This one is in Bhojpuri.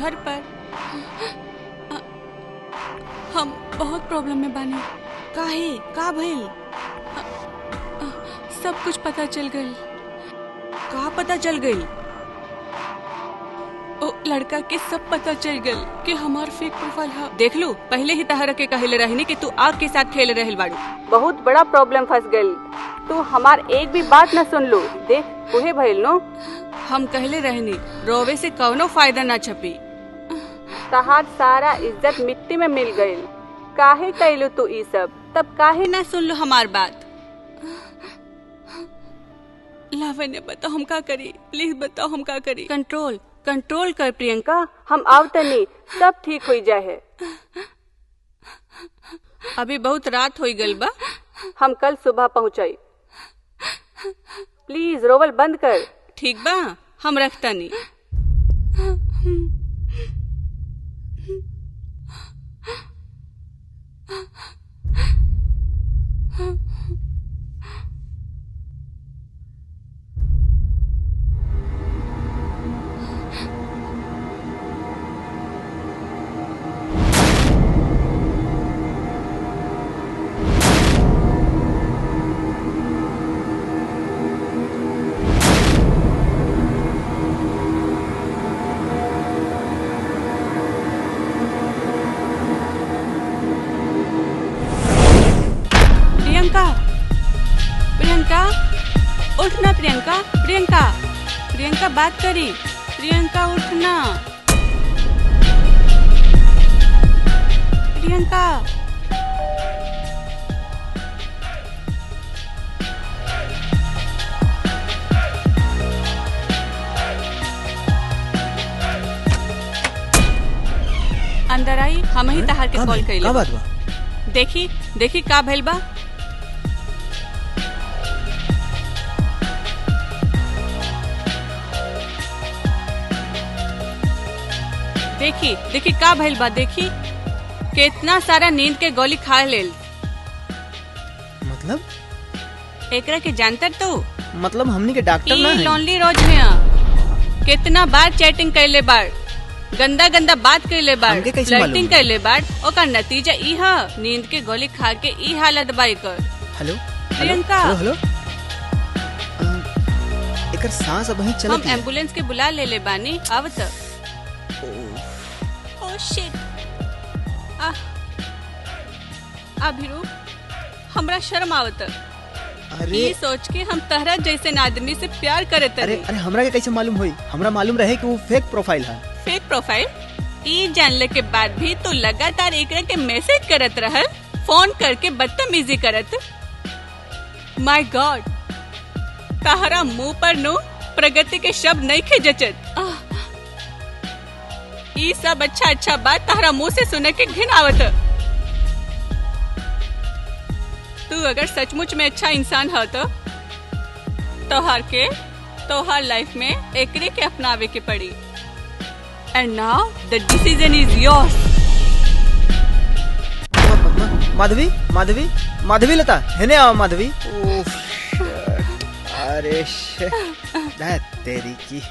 घर पर। हम बहुत प्रॉब्लम में बानी। काहे का भइल? सब कुछ पता चल गई। का पता चल गई? ओ लड़का के सब पता चल गई कि हमार फेक प्रोफाइल है। देख लू, पहले ही तहरा के कहले रहनी कि तू आग के साथ खेल रहल बाड़ू। बहुत बड़ा प्रॉब्लम फंस गई। तू हमार एक भी बात न सुन लो। देख उहे भइल नो। हम कहले रहनी रोवे से कौनो फायदा ना छपी। तहार सारा इज्जत मिट्टी में मिल गई। काहे कैलू तू ई सब? तब काहे ना सुन लो हमार बात? लावण्य बताओ हम का करी, प्लीज बताओ हम का करी। कंट्रोल कर प्रियंका, हम आवतनी, सब ठीक हो जाए। अभी बहुत रात हो गई बा, हम कल सुबह पहुँचाई। प्लीज रोवल बंद कर। ठीक बा, हम रखतनी। प्रियंका उठना। प्रियंका बात करी। प्रियंका उठना। प्रियंका अंदर आई। हम ही तहार के कॉल कैले। का बात बा? देखी का भइल बा। देखी का भइल बा। देखी कितना सारा नींद के गोली खा लेल। मतलब एकरा के जानतर तो? मतलब हमनी के डॉक्टर ना है। लॉनली रोज में कितना बार चैटिंग कैले बार, गंदा बात कैले बार, फ्लर्टिंग कैले बार। ओकर नतीजा ई है नींद के गोली खा के ई हालत बा एकर। हेलो प्रियंका। हेलो एकर सांस अब ही चलत। हम एम्बुलेंस के बुला ले बानी। अब तक शिट। अभिरू हमरा शर्म आवत। अरे ये सोच के हम तहरा जैसे आदमी से प्यार करत। अरे हमरा के कैसे मालूम हुई? हमरा मालूम रहे कि वो फेक प्रोफाइल है। फेक प्रोफाइल? ई जानले के बाद भी तू लगातार एकरा के मैसेज करत रहल, फोन करके बदतमीजी करत। माय गॉड, तहरा मुंह पर नो प्रगति के शब्द नहीं खे जचत। ई सब अच्छा बात तहरा मुंह से सुने के घिन आवत। तू अगर सचमुच में अच्छा इंसान हो तो तोहार लाइफ में एकरे के अपनावे के पड़ी। And now the decision is yours. Madhavi Latha हेने आओ। माधवी अरे तेरी की